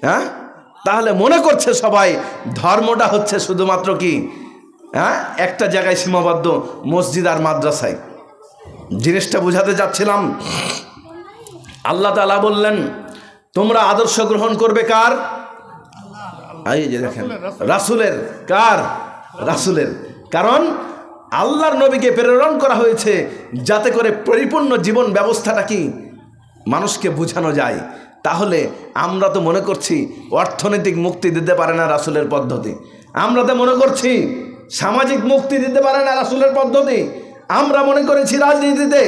হ্যাঁ, তাহলে মনে করছে সবাই ধর্মটা হচ্ছে শুধুমাত্র কি একটা জায়গায় সীমাবদ্ধ, মসজিদ আর মাদ্রাসায়। জিনিসটা বুঝাতে যাচ্ছিলাম। আল্লাহ তাআলা বললেন তোমরা আদর্শ গ্রহণ করবে কার? এই যে দেখেন রাসূলের। কার? রাসূলের। কারণ আল্লাহর নবীকে প্রেরণ করা হয়েছে যাতে করে পরিপূর্ণ জীবন ব্যবস্থাটা কি মানুষকে বোঝানো যায়। তাহলে আমরা তো মনে করছি অর্থনৈতিক মুক্তি দিতে পারে না রাসূলের পদ্ধতি, আমরা তো মনে করছি সামাজিক মুক্তি দিতে পারে না রাসূলের পদ্ধতি, আমরা মনে করেছি রাজনীতিতে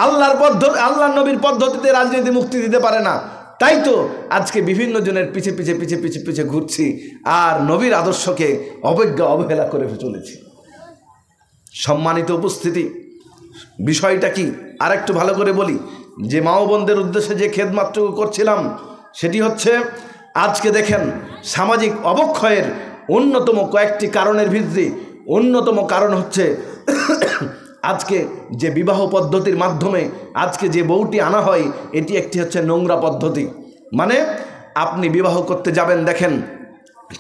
আল্লাহর নবীর পদ্ধতিতে রাজনীতি মুক্তি দিতে পারে না। তাই তো আজকে বিভিন্ন জনের পিছে পিছে পিছে পিছে পিছে ঘুরছি আর নবীর আদর্শকে অবজ্ঞা অবহেলা করে চলেছি। সম্মানিত উপস্থিতি, বিষয়টা কি আরেকটু ভালো করে বলি। যে মা ও বোনদের উদ্দেশ্যে যে খেদমতটুকু করছিলাম সেটি হচ্ছে, আজকে দেখেন সামাজিক অবক্ষয়ের অন্যতম কয়েকটি কারণের ভিত্তি অন্যতম কারণ হচ্ছে আজকে যে বিবাহ পদ্ধতির মাধ্যমে আজকে যে বউটি আনা হয় এটি একটি হচ্ছে নোংরা পদ্ধতি। মানে আপনি বিবাহ করতে যাবেন, দেখেন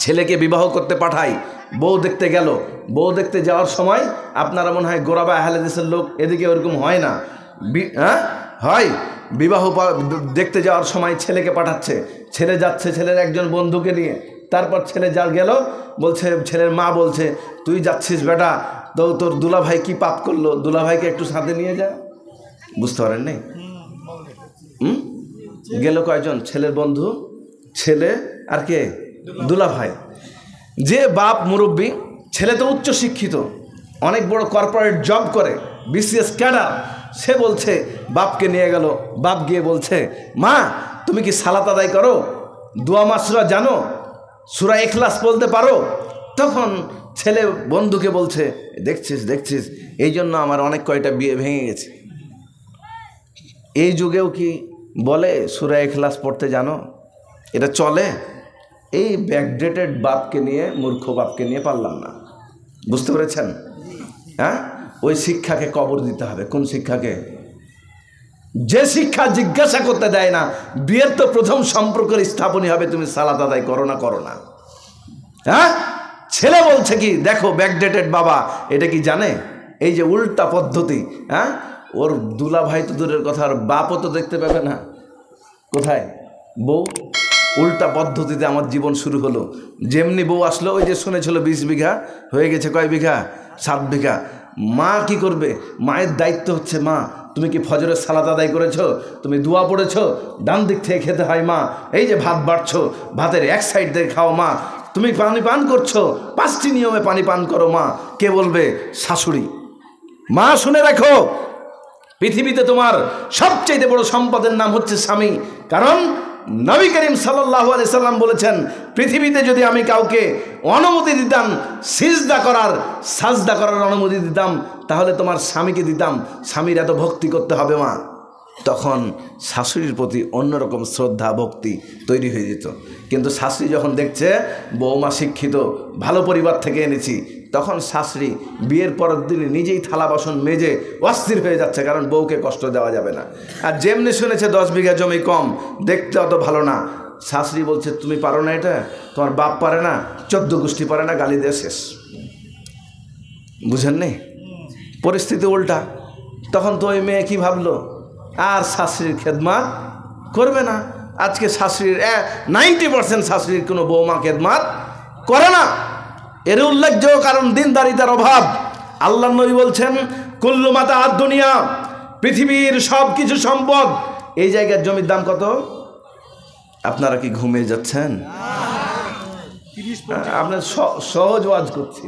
ছেলেকে বিবাহ করতে পাঠায়, বউ দেখতে গেল, বউ দেখতে যাওয়ার সময় আপনারা মনে হয় গোরাবা আহলে দেশের লোক, এদিকে ওরকম হয় না। হয় বিবাহ দেখতে যাওয়ার সময় ছেলেকে পাঠাচ্ছে, ছেলে যাচ্ছে ছেলের একজন বন্ধুকে নিয়ে, তারপর ছেলে যা গেল বলছে, ছেলের মা বলছে তুই যাচ্ছিস বেটা, তো তোর দুলাভাই কি পাপ করলো, দুলাভাইকে একটু সাথে নিয়ে যা। বুঝতে পারেন নাই? গেল কয়জন? ছেলের বন্ধু, ছেলে আর কে? দুলাভাই। যে বাপ মুরব্বী, ছেলে তো উচ্চ শিক্ষিত, অনেক বড় কর্পোরেট জব করে, বিসিএস ক্যাডার, সে বলছে বাপকে নিয়ে গেল। বাপ গিয়ে বলছে মা তুমি কি সালাত আদায় করো, দোয়া মাসুরা জানো, সূরা ইখলাস বলতে পারো? তখন ছেলে বন্ধুকে বলছে দেখছিস দেখছিস এই জন্য আমার অনেক কয়টা বিয়ে ভেঙে গেছে। এই যুগেও কি বলে সূরা ইখলাস পড়তে জানো? এটা চলে? এই ব্যাকডেটেড বাপকে নিয়ে, মূর্খ বাপকে নিয়ে পারলাম না। বুঝতে পেরেছেন? হ্যাঁ, ওই শিক্ষাকে কবর দিতে হবে। কোন শিক্ষাকে? যে শিক্ষা জিজ্ঞাসা করতে দেয় না বিয়ের তো প্রথম সম্পর্কের স্থাপনই হবে তুমি সালাত আদায় করো না করো না। হ্যাঁ, ছেলে বলছে কি দেখো ব্যাকডেটেড বাবা, এটা কি জানে? এই যে উল্টা পদ্ধতি। হ্যাঁ, ওর দুলা ভাই তো দূরের কথা, আর বাপও তো দেখতে পাবে না। কোথায় বউ? উল্টা পদ্ধতিতে আমার জীবন শুরু হলো। যেমনি বউ আসলো, ওই যে শুনেছিল 20 বিঘা হয়ে গেছে, কয় বিঘা? 7 বিঘা। মা কি করবে? মায়ের দায়িত্ব হচ্ছে মা তুমি কি ফজরের সালাত আদায় করেছো, তুমি দোয়া পড়েছো, ডান দিক থেকে খেতে হয় মা, এই যে ভাত বাড়ছো ভাতের এক সাইড দিয়ে খাও মা, তুমি পানি পান করছো 5টি নিয়মে পানি পান করো মা। কে বলবে? শাশুড়ি। মা শুনে রাখো, পৃথিবীতে তোমার সবচেয়ে বড় সম্পদের নাম হচ্ছে স্বামী। কারণ নবী করিম সাল্লাল্লাহু আলাইহি সাল্লাম বলেছেন পৃথিবীতে যদি আমি কাউকে অনুমতি দিতাম সিজদা করার, সাজদা করার অনুমতি দিতাম, তাহলে তোমার স্বামীকে দিতাম। স্বামীর এত ভক্তি করতে হবে মা। তখন শাশুড়ির প্রতি অন্যরকম শ্রদ্ধা ভক্তি তৈরি হয়ে যেত। কিন্তু শাশুড়ি যখন দেখছে বৌমা শিক্ষিত, ভালো পরিবার থেকে এনেছি, তখন শাশুড়ি বিয়ের পরের দিনে নিজেই থালা বাসন মেজে অস্থির হয়ে যাচ্ছে, কারণ বউকে কষ্ট দেওয়া যাবে না। আর যেমনি শুনেছে 10 বিঘা জমি কম, দেখতে অত ভালো না, শাশুড়ি বলছে তুমি পারো না, এটা তোমার বাপ পারে না, 14 গোষ্ঠী পারে না, গালি দিয়ে শেষ। বুঝেন নি? পরিস্থিতি উল্টা। তখন তো ওই মেয়ে কি ভাবলো? আর শাশুড়ির খেদমাত করবে না। আজকে শাশুড়ির 90% শাশুড়ির কোনো বৌমা খেদমাত করে না। এর উল্লেখযোগ্য কারণ দিনদারিতার অভাব। আল্লাহর নবী বলছেন কুল্লু মাতা আদ দুনিয়া, পৃথিবীর সব কিছু সম্পদ। এই জায়গার জমির দাম কত? আপনারা কি ঘুমিয়ে যাচ্ছেন? আপনার সহজ ওয়াজ করছি।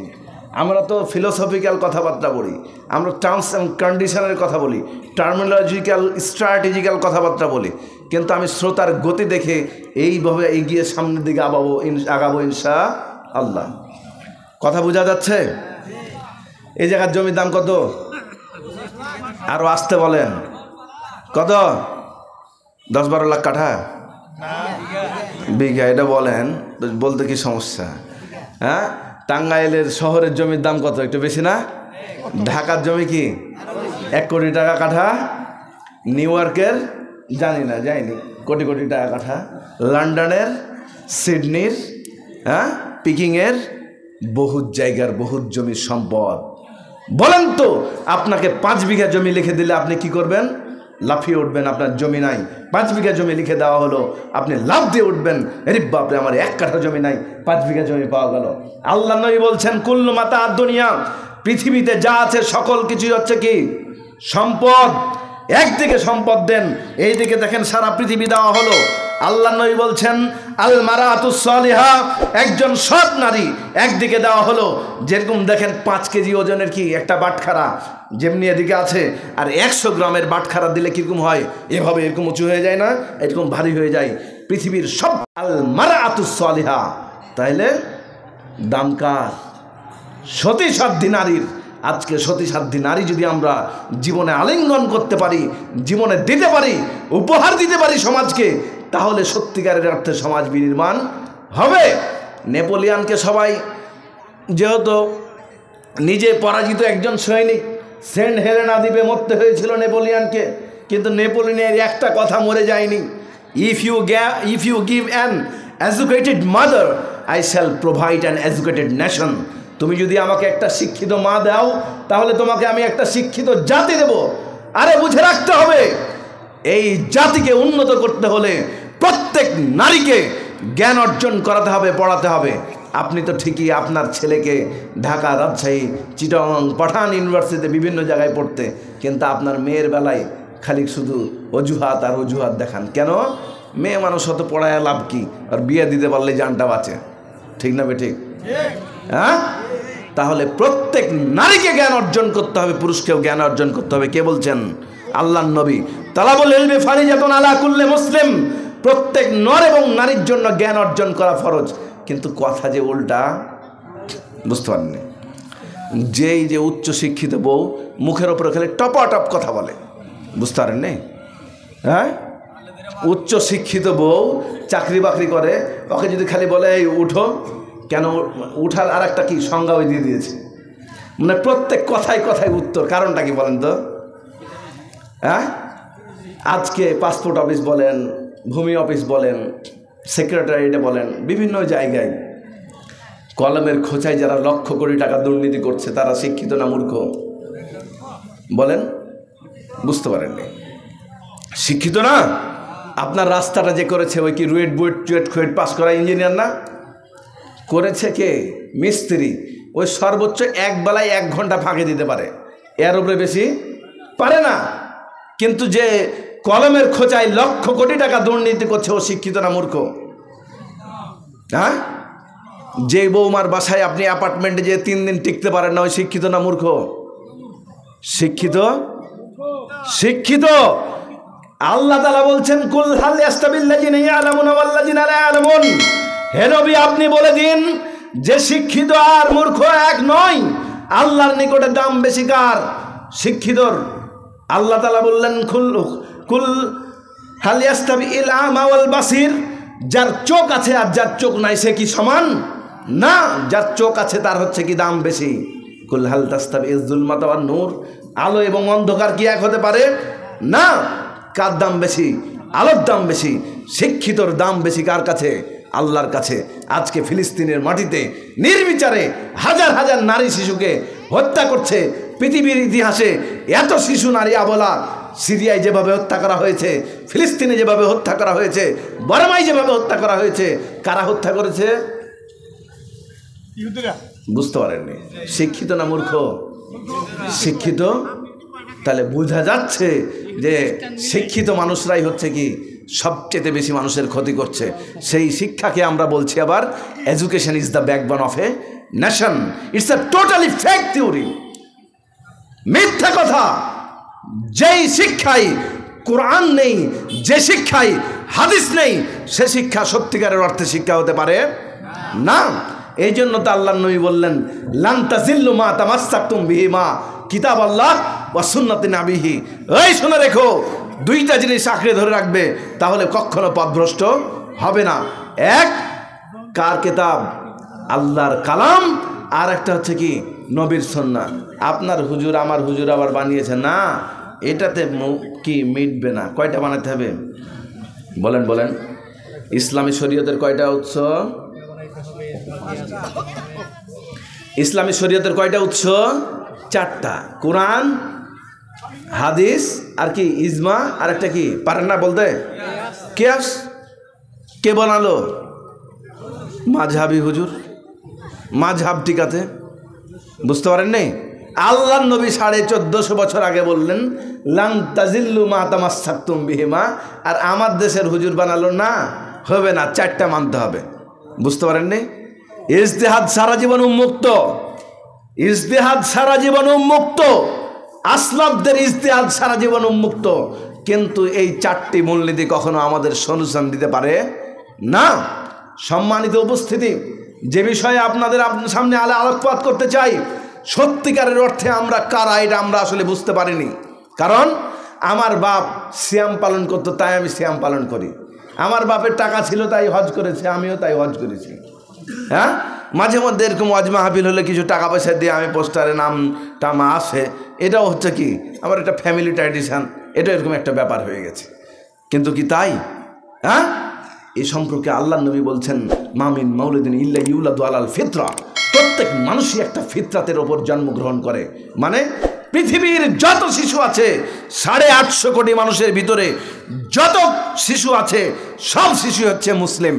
আমরা তো ফিলোসফিক্যাল কথাবার্তা বলি, আমরা টার্মস অ্যান্ড কন্ডিশনের কথা বলি, টার্মিনোলজিক্যাল স্ট্র্যাটেজিক্যাল কথাবার্তা বলি, কিন্তু আমি শ্রোতার গতি দেখে এইভাবে এগিয়ে সামনের দিকে আগাবো ইনশাআল্লাহ। কথা বোঝা যাচ্ছে? এই জায়গার জমির দাম কত? আরো আসতে বলেন। কত? 10-12 লাখ কাঠা বিঘা? এটা বলেন, বলতে কি সমস্যা? হ্যাঁ, টাঙ্গাইলের শহরের জমির দাম কত? একটু বেশি না? ঢাকার জমি কি 1 কোটি টাকা কাঠা? নিউ ইয়র্কের জানি না, যাইনি, কোটি কোটি টাকা কাঠা, লন্ডনের, সিডনির, হ্যাঁ, পিকিংয়ের বহুত জায়গার বহুত জমির সম্পদ। বলেন তো, আপনাকে 5 বিঘা জমি লিখে দিলে আপনি কি করবেন? লাফিয়ে উঠবেন। আপনার জমি নাই, 5 বিঘা জমি লিখে দেওয়া হলো, আপনি লাফ দিয়ে উঠবেন, আরে বাপরে আমার 1 কাঠা জমি নাই, 5 বিঘা জমি পাওয়া গেল। আল্লাহ নবী বলছেন, কুল্লু মাতা দুনিয়া, পৃথিবীতে যা আছে সকল কিছুই হচ্ছে কি? সম্পদ। একদিকে সম্পদ দেন, এইদিকে দেখেন সারা পৃথিবী দেওয়া হলো। আল্লাহ নবী বলছেন, আল মারাতুস সালিহা, একজন সৎ নারী একদিকে দেওয়া হলো। যেরকম দেখেন 5 কেজি ওজনের কি একটা বাটখারা যেমনি এদিকে আছে, আর 100 গ্রামের বাটখারা দিলে কিরকম হয়? এভাবে এরকম উঁচু হয়ে যায় না, এরকম ভারী হয়ে যায়। পৃথিবীর সব আল মারাতুস সালিহা। তাইলে দাম কার? সতী সাধ্যী নারীর। আজকে সতী সাধ্যী নারী যদি আমরা জীবনে আলিঙ্গন করতে পারি, জীবনে দিতে পারি, উপহার দিতে পারি সমাজকে, তাহলে সত্যিকারের অর্থে সমাজ বিনির্মাণ হবে। নেপোলিয়ানকে সবাই, যেহেতু নিজে পরাজিত একজন সৈনিক, সেন্ট হেলেনা দ্বীপে মরতে হয়েছিল নেপোলিয়ানকে, কিন্তু নেপোলিয়নের একটা কথা মরে যায়নি, if you give an educated mother I shall provide an educated nation. তুমি যদি আমাকে একটা শিক্ষিত মা দাও, তাহলে তোমাকে আমি একটা শিক্ষিত জাতি দেব। আরে বুঝে রাখতে হবে, এই জাতিকে উন্নত করতে হলে প্রত্যেক নারীকে জ্ঞান অর্জন করাতে হবে, পড়াতে হবে। আপনি তো ঠিকই আপনার ছেলেকে ঢাকা, রাজশাহী, চিটাগং, পাঠান ইউনিভার্সিটিতে বিভিন্ন জায়গায় পড়তে, কিন্তু আপনার মেয়ের বেলায় খালি শুধু অজুহাত আর অজুহাত দেখান। কেন? মেয়ে মানুষ হয়তো পড়ায় লাভ কি? আর বিয়ে দিতে পারলে জানটা বাঁচে। ঠিক না বে? ঠিক, হ্যাঁ? তাহলে প্রত্যেক নারীকে জ্ঞান অর্জন করতে হবে, পুরুষকেও জ্ঞান অর্জন করতে হবে। কে বলছেন? আল্লাহর নবী। তালাবুল ইলমি ফারিজাতুন আলা কুল্লি মুসলিম, প্রত্যেক নর এবং নারীর জন্য জ্ঞান অর্জন করা ফরজ। কিন্তু কথা যে উল্টা, বুঝতে পারেননি? যেই যে উচ্চ শিক্ষিত বউ মুখের ওপরে খালি টপাটপ কথা বলে, বুঝতে পারেননি? হ্যাঁ, উচ্চ শিক্ষিত বউ চাকরি বাকরি করে, ওকে যদি খালি বলে এই উঠো, কেন উঠার আর একটা কি সংজ্ঞা ওই দিয়ে দিয়েছে, মানে প্রত্যেক কথায় কথায় উত্তর। কারণটা কি বলেন তো? হ্যাঁ, আজকে পাসপোর্ট অফিস বলেন, ভূমি অফিস বলেন, সেক্রেটারিয়েটে বলেন, বিভিন্ন জায়গায় কলমের খোঁচায় যারা লক্ষ কোটি টাকা দুর্নীতি করছে, তারা শিক্ষিত না মূর্খ? বলেন, বুঝতে পারেননি? শিক্ষিত না? আপনার রাস্তাটা যে করেছে, ওই কি রুয়েট বুয়েট চুয়েট খুয়েট পাস করা ইঞ্জিনিয়ার না? করেছে কে? মিস্ত্রি। ওই সর্বোচ্চ এক বেলায় 1 ঘন্টা ফাঁকে দিতে পারে, এর উপরে বেশি পারে না। কিন্তু যে কলমের খোঁচায় লক্ষ কোটি টাকা দুর্নীতি করছে, ও শিক্ষিত না মূর্খ? হ্যাঁ, যে বৌমার বাসায় আপনি অ্যাপার্টমেন্টে যে 3 দিন টিকতে পারেন না, ওই শিক্ষিত না মূর্খ? শিক্ষিত, শিক্ষিত। আল্লাহ তাআলা বলছেন, কুল হাল ইয়াস্তাবিল্লাযিনা ইয়ালামুনা ওয়াল্লাযিনা লা ইয়ালামুন। হে নবী, আপনি বলে দিন যে শিক্ষিত আর মূর্খ এক নয়। আল্লাহর নিকটে দাম বেশি কার? শিক্ষিতর। আল্লাহ তাআলা বললেন, কুল হাল ইয়াস্তাবিল আমা ওয়াল বাসির, যার চোখ আছে আর যার চোখ নাই সে কি সমান? না, যার চোখ আছে তার হচ্ছে কি দাম বেশি। কুল হাল তাস্তাবিজ যুলমাতা ওয়ান নূর, আলো এবং অন্ধকার কি এক হতে পারে? না। কার দাম বেশি? আলোর দাম বেশি। শিক্ষিতর দাম বেশি কার কাছে? আল্লাহর কাছে। আজকে ফিলিস্তিনের মাটিতে নির্বিচারে হাজার হাজার নারী শিশুকে হত্যা করছে। পৃথিবীর ইতিহাসে এত শিশু নারী আবলা সিরিয়ায় যেভাবে হত্যা করা হয়েছে, ফিলিস্তিনে যেভাবে হত্যা করা হয়েছে, বর্মায় যেভাবে হত্যা করা হয়েছে, কারা হত্যা করেছে? বুঝতে পারেননি? শিক্ষিত না মূর্খ? শিক্ষিত। তাহলে বোঝা যাচ্ছে যে শিক্ষিত মানুষরাই হচ্ছে কি সবচেয়ে বেশি মানুষের ক্ষতি করছে। সেই শিক্ষাকে আমরা বলছি আবার education is the backbone of a nation. It's a totally fake theory, মিথ্যা কথা। যেই শিক্ষায় কোরআন নেই, যে শিক্ষায় হাদিস নেই, সে শিক্ষা সত্যিকারের অর্থে শিক্ষা হতে পারে না। এই জন্য তো আল্লাহর নবী বললেন, লান তাজিল্লু মা তামাসসাকতুম বিহিমা কিতাব আল্লাহ ওয়া সুন্নাতি নাবিহি। এই শুনে রেখো, 2টা জিনিস আঁকড়ে ধরে রাখবে, তাহলে কখনো পথভ্রষ্ট হবে না। এক, কার কিতাব? আল্লাহর কালাম। আর একটা হচ্ছে কি নবীর সুন্নাহ। আপনার হুজুর আমার হুজুর আবার বানিয়েছে না, এটাতে কি মিটবে না। কয়টা বানাতে হবে? বলেন বলেন, ইসলামী শরীয়তের কয়টা উৎস? ইসলামী শরীয়তের কয়টা উৎস? 4টা। কোরআন, হাদিস, আর কি ইজমা, আর একটা কি পারেন না বলতে? কিয়াস। কে বানালো? মাযহাবি হুজুর। মাযহাব টিকাতে বুঝতে পারেন নাই? আল্লাহ নবী 1450 বছর আগে বললেন লান তাজিল্লু মা তামাসসাকতুম বিহিমা, আর আমার দেশের হুজুর বানালো না, হবে না, 4টা মানতে হবে। বুঝতে পারেন নাই? ইজতিহাদ সারা জীবন উন্মুক্ত, ইজতিহাদ সারা জীবন উন্মুক্ত, আসলাফদের ইজতিহাদ সারা জীবন উন্মুক্ত, কিন্তু এই 4টি মূলনীতি কখনো আমাদের সলিউশন দিতে পারে না। সম্মানিত উপস্থিতি, যে বিষয়ে আপনাদের সামনে আলোকপাত করতে চাই, সত্যিকারের অর্থে আমরা কারা এটা আমরা আসলে বুঝতে পারিনি। কারণ আমার বাপ সিয়াম পালন করতো, তাই আমি সিয়াম পালন করি। আমার বাপের টাকা ছিল তাই হজ করেছে, আমিও তাই হজ করেছি। হ্যাঁ, মাঝে মধ্যে এরকম ওয়াজ মাহফিল হলে কিছু টাকা পয়সা দিয়ে আমি পোস্টারে নাম টামা আসে, এটাও হচ্ছে কি আমার একটা ফ্যামিলি ট্র্যাডিশন, এটা এরকম একটা ব্যাপার হয়ে গেছে। কিন্তু কি তাই? হ্যাঁ, এই সম্পর্কে আল্লাহ নবী বলছেন মামিন মাউলিদিন ইল্লা ইউলাদু আলাল ফিতরা, প্রত্যেক মানুষই একটা ফিতরাতের ওপর জন্মগ্রহণ করে। মানে পৃথিবীর যত শিশু আছে 850 কোটি মানুষের ভিতরে যত শিশু আছে সব শিশু হচ্ছে মুসলিম।